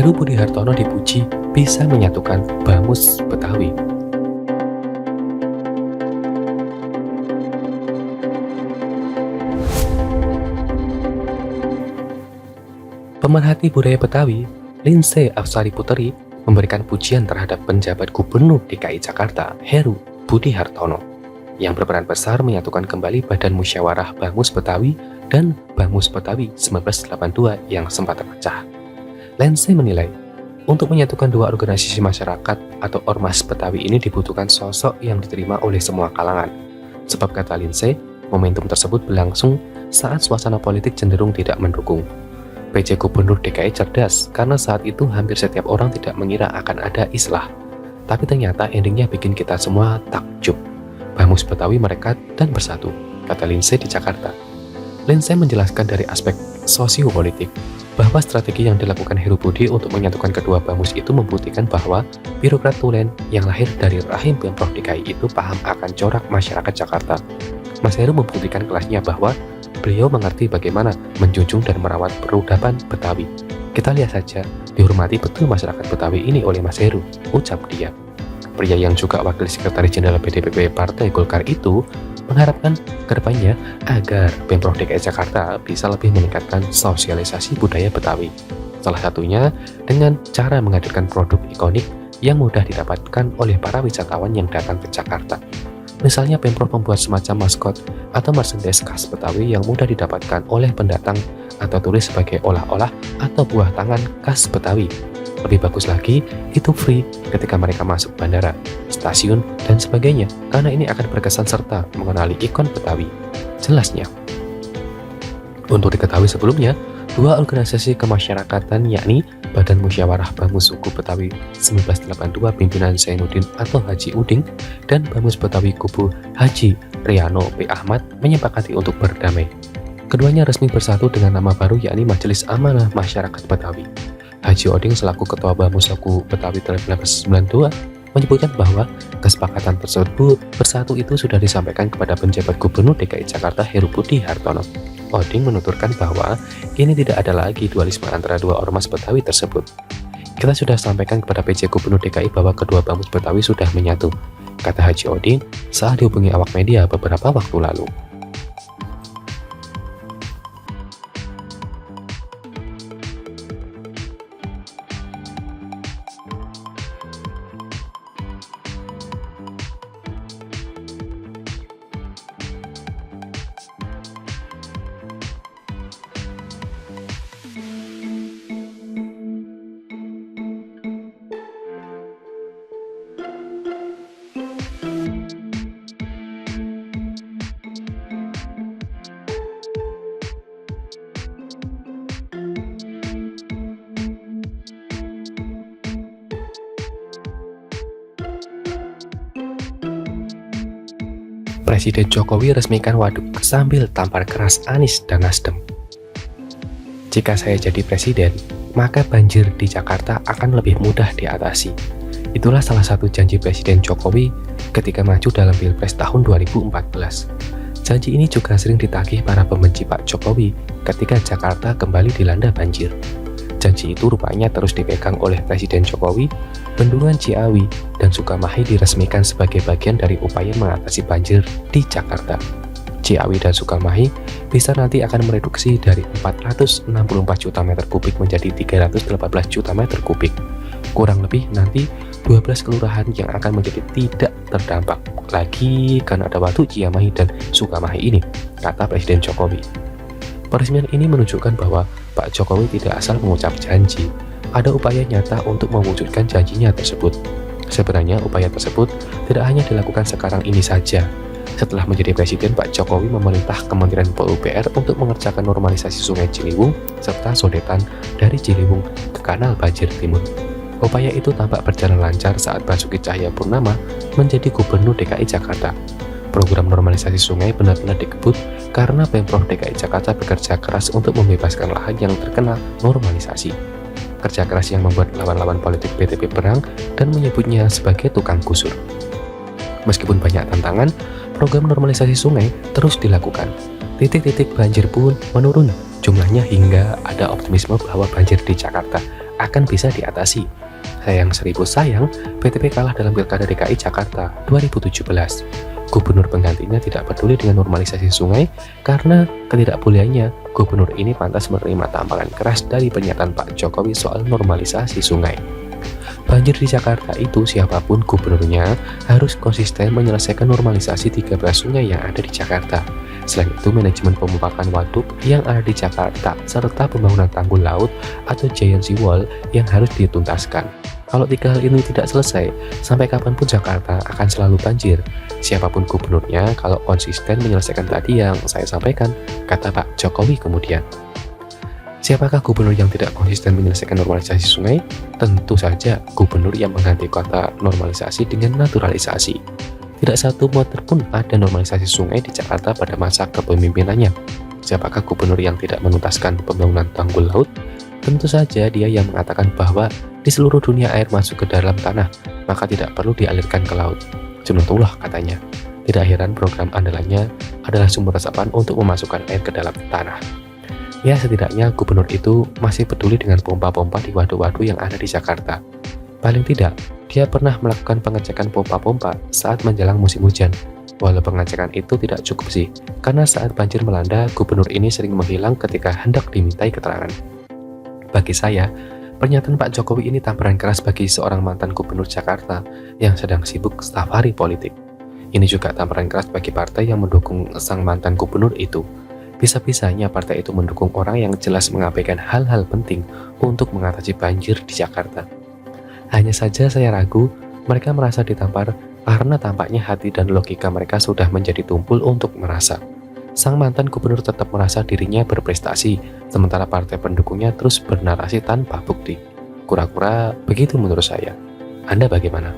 Heru Budi Hartono dipuji bisa menyatukan Bamus Betawi. Pemerhati budaya Betawi, Lindsay Afsari Puteri, memberikan pujian terhadap penjabat Gubernur DKI Jakarta, Heru Budi Hartono, yang berperan besar menyatukan kembali Badan Musyawarah Bamus Betawi dan Bamus Betawi 1982 yang sempat terpecah. Lindsay menilai, untuk menyatukan dua organisasi masyarakat atau Ormas Betawi ini dibutuhkan sosok yang diterima oleh semua kalangan. Sebab kata Lindsay, momentum tersebut berlangsung saat suasana politik cenderung tidak mendukung. PJ Gubernur DKI cerdas karena saat itu hampir setiap orang tidak mengira akan ada islah. Tapi ternyata endingnya bikin kita semua takjub. Bamus Betawi merekat dan bersatu, kata Lindsay di Jakarta. Lindsay menjelaskan dari aspek sosiopolitik bahwa strategi yang dilakukan Heru Budi untuk menyatukan kedua Bamus itu membuktikan bahwa birokrat tulen yang lahir dari rahim Pemprov DKI itu paham akan corak masyarakat Jakarta. Mas Heru membuktikan kelasnya bahwa beliau mengerti bagaimana menjunjung dan merawat perudaban Betawi. Kita lihat saja, dihormati betul masyarakat Betawi ini oleh Mas Heru, ucap dia. Pria yang juga wakil sekretaris jenderal PDPP Partai Golkar itu mengharapkan kedepannya agar Pemprov DKI Jakarta bisa lebih meningkatkan sosialisasi budaya Betawi. Salah satunya dengan cara menghadirkan produk ikonik yang mudah didapatkan oleh para wisatawan yang datang ke Jakarta. Misalnya Pemprov membuat semacam maskot atau merchandise khas Betawi yang mudah didapatkan oleh pendatang atau turis sebagai olah-olah atau buah tangan khas Betawi. Lebih bagus lagi, itu free ketika mereka masuk bandara, stasiun, dan sebagainya, karena ini akan berkesan serta mengenali ikon Betawi. Jelasnya. Untuk diketahui sebelumnya, dua organisasi kemasyarakatan yakni Badan Musyawarah Bamus Suku Betawi 1982 pimpinan Zainuddin atau Haji Uding dan Bamus Betawi Kubu Haji Priano P. Ahmad menyepakati untuk berdamai. Keduanya resmi bersatu dengan nama baru yakni Majelis Amanah Masyarakat Betawi. Haji Oding selaku Ketua Bamus Suku Betawi 1992 menyebutkan bahwa kesepakatan tersebut bersatu itu sudah disampaikan kepada penjabat Gubernur DKI Jakarta Heru Budi Hartono. Oding menuturkan bahwa kini tidak ada lagi dualisme antara dua ormas Betawi tersebut. Kita sudah sampaikan kepada PJ Gubernur DKI bahwa kedua Bamus Betawi sudah menyatu, kata Haji Oding saat dihubungi awak media beberapa waktu lalu. Presiden Jokowi resmikan waduk sambil tampar keras Anies dan Nasdem. Jika saya jadi presiden, maka banjir di Jakarta akan lebih mudah diatasi. Itulah salah satu janji Presiden Jokowi ketika maju dalam Pilpres tahun 2014. Janji ini juga sering ditagih para pembenci Pak Jokowi ketika Jakarta kembali dilanda banjir. Janji itu rupanya terus dipegang oleh Presiden Jokowi. Bendungan Ciawi dan Sukamahi diresmikan sebagai bagian dari upaya mengatasi banjir di Jakarta. Ciawi dan Sukamahi bisa nanti akan mereduksi dari 464 juta meter kubik menjadi 318 juta meter kubik. Kurang lebih nanti 12 kelurahan yang akan menjadi tidak terdampak lagi karena ada waduk Ciamahi dan Sukamahi ini, kata Presiden Jokowi. Peresmian ini menunjukkan bahwa Pak Jokowi tidak asal mengucap janji. Ada upaya nyata untuk mewujudkan janjinya tersebut. Sebenarnya upaya tersebut tidak hanya dilakukan sekarang ini saja. Setelah menjadi presiden, Pak Jokowi memerintah Kementerian PUPR untuk mengerjakan normalisasi Sungai Ciliwung serta sodetan dari Ciliwung ke Kanal Banjir Timur. Upaya itu tampak berjalan lancar saat Basuki Cahayapurnama menjadi Gubernur DKI Jakarta. Program normalisasi sungai benar-benar dikebut karena Pemprov DKI Jakarta bekerja keras untuk membebaskan lahan yang terkena normalisasi. Kerja keras yang membuat lawan-lawan politik BTP perang dan menyebutnya sebagai tukang gusur. Meskipun banyak tantangan, program normalisasi sungai terus dilakukan. Titik-titik banjir pun menurun jumlahnya hingga ada optimisme bahwa banjir di Jakarta akan bisa diatasi. Sayang seribu sayang, PTP kalah dalam Pilkada DKI Jakarta 2017. Gubernur penggantinya tidak peduli dengan normalisasi sungai karena ketidakbolehannya, gubernur ini pantas menerima tamparan keras dari pernyataan Pak Jokowi soal normalisasi sungai. Banjir di Jakarta itu siapapun gubernurnya harus konsisten menyelesaikan normalisasi 13 sungai yang ada di Jakarta. Selain itu, manajemen pemumpakan waduk yang ada di Jakarta serta pembangunan tanggul laut atau giant sea wall yang harus dituntaskan. Kalau 3 hal ini tidak selesai, sampai kapanpun Jakarta akan selalu banjir. Siapapun gubernurnya kalau konsisten menyelesaikan tadi yang saya sampaikan, kata Pak Jokowi kemudian. Siapakah gubernur yang tidak konsisten menyelesaikan normalisasi sungai? Tentu saja gubernur yang mengganti kata normalisasi dengan naturalisasi. Tidak satu meter pun ada normalisasi sungai di Jakarta pada masa kepemimpinannya. Siapakah gubernur yang tidak menuntaskan pembangunan tanggul laut? Tentu saja dia yang mengatakan bahwa di seluruh dunia air masuk ke dalam tanah, maka tidak perlu dialirkan ke laut. Sunatullah katanya. Tidak heran program andalannya adalah sumber resapan untuk memasukkan air ke dalam tanah. Ya, setidaknya gubernur itu masih peduli dengan pompa-pompa di waduk-waduk yang ada di Jakarta. Paling tidak, dia pernah melakukan pengecekan pompa-pompa saat menjelang musim hujan. Walau pengecekan itu tidak cukup sih, karena saat banjir melanda, gubernur ini sering menghilang ketika hendak dimintai keterangan. Bagi saya, pernyataan Pak Jokowi ini tamparan keras bagi seorang mantan gubernur Jakarta yang sedang sibuk safari politik. Ini juga tamparan keras bagi partai yang mendukung sang mantan gubernur itu. Bisa-bisanya partai itu mendukung orang yang jelas mengabaikan hal-hal penting untuk mengatasi banjir di Jakarta. Hanya saja saya ragu mereka merasa ditampar karena tampaknya hati dan logika mereka sudah menjadi tumpul untuk merasa. Sang mantan gubernur tetap merasa dirinya berprestasi, sementara partai pendukungnya terus bernarasi tanpa bukti. Kura-kura begitu menurut saya. Anda bagaimana?